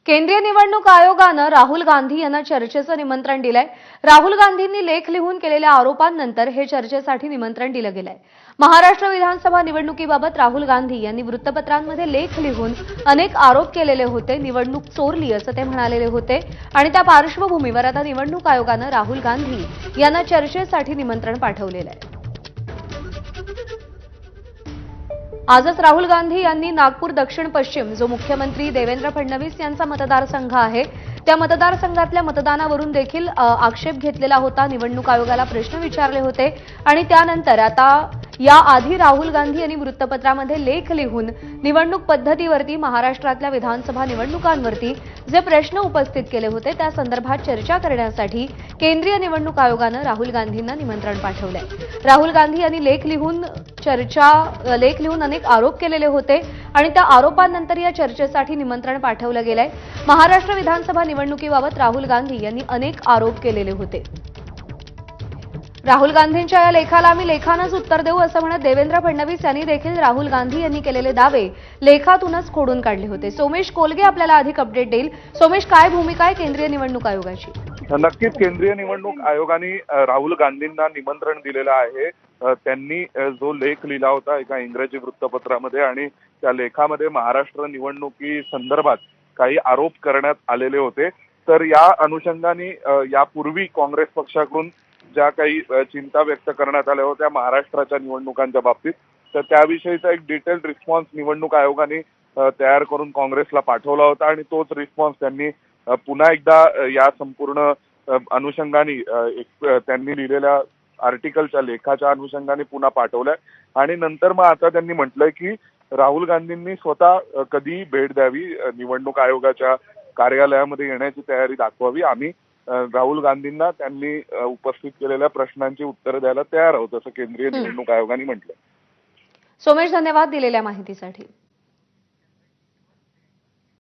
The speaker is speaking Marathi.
केंद्रीय निवडणूक आयोगानं राहुल गांधी यांना चर्चेचं निमंत्रण दिलंय। राहुल गांधींनी लेख लिहून केलेल्या आरोपांनंतर हे चर्चेसाठी निमंत्रण दिलं गेलंय। महाराष्ट्र विधानसभा निवडणुकीबाबत राहुल गांधी यांनी वृत्तपत्रांमध्ये लेख लिहून अनेक आरोप केलेले होते। निवडणूक चोरली असं ते म्हणालेले होते आणि त्या पार्श्वभूमीवर आता निवडणूक आयोगानं राहुल गांधी यांना चर्चेसाठी निमंत्रण पाठवलेलं आहे। आजच राहुल गांधी यांनी नागपूर दक्षिण पश्चिम जो मुख्यमंत्री देवेंद्र फडणवीस यांचा मतदारसंघ आहे त्या मतदारसंघातल्या मतदानावरून देखील आक्षेप घेतलेला होता। निवडणूक आयोगाला प्रश्न विचारले होते आणि त्यानंतर आता याआधी राहुल गांधी यांनी वृत्तपत्रामध्ये लेख लिहून निवडणूक पद्धतीवरती महाराष्ट्रातल्या विधानसभा निवडणुकांवरती जे प्रश्न उपस्थित केले होते त्या संदर्भात चर्चा करण्यासाठी केंद्रीय निवडणूक आयोगानं राहुल गांधींना निमंत्रण पाठवलंय। राहुल गांधी यांनी लेख लिहून अनेक आरोप केलेले होते आणि त्या आरोपांनंतर या चर्चेसाठी निमंत्रण पाठवलं गेलंय। महाराष्ट्र विधानसभा निवडणुकीबाबत राहुल गांधी यांनी अनेक आरोप केलेले होते। राहुल गांधींच्या या लेखाला आम्ही लेखानंच उत्तर देऊ असं म्हणत देवेंद्र फडणवीस यांनी देखील राहुल गांधी यांनी केलेले दावे लेखातूनच खोडून काढले होते। सोमेश कोलगे आपल्याला अधिक अपडेट देईल। सोमेश, काय भूमिका आहे केंद्रीय निवडणूक आयोगाची? नक्कीच केंद्रीय निवडणूक आयोगाने राहुल गांधींना निमंत्रण दिलेलं आहे। त्यांनी जो लेख लिहिला होता एका इंग्रजी वृत्तपत्रामध्ये आणि त्या लेखामध्ये महाराष्ट्र निवडणुकी संदर्भात काही आरोप करण्यात आलेले होते। तर या अनुषंगाने यापूर्वी काँग्रेस पक्षाकडून ज्या काही चिंता व्यक्त करण्यात आल्या होत्या महाराष्ट्राच्या निवडणुकांच्या बाबतीत, तर त्याविषयीचा एक डिटेल्ड रिस्पॉन्स निवडणूक आयोगाने तयार करून काँग्रेसला पाठवला होता आणि तोच रिस्पॉन्स त्यांनी पुन्हा एकदा या संपूर्ण अनुषंगाने त्यांनी लिहिलेल्या आर्टिकलच्या लेखाच्या अनुषंगाने पुन्हा पाठवलाय आणि नंतर मग आता त्यांनी म्हटलंय की राहुल गांधींनी स्वतः कधी भेट द्यावी, निवडणूक आयोगाच्या कार्यालयामध्ये येण्याची तयारी दाखवावी। आम्ही राहुल गांधींना त्यांनी उपस्थित केलेल्या प्रश्नांची उत्तरं द्यायला तयार आहोत असं केंद्रीय निवडणूक आयोगाने म्हटलं। सोमेश, धन्यवाद दिलेल्या माहितीसाठी।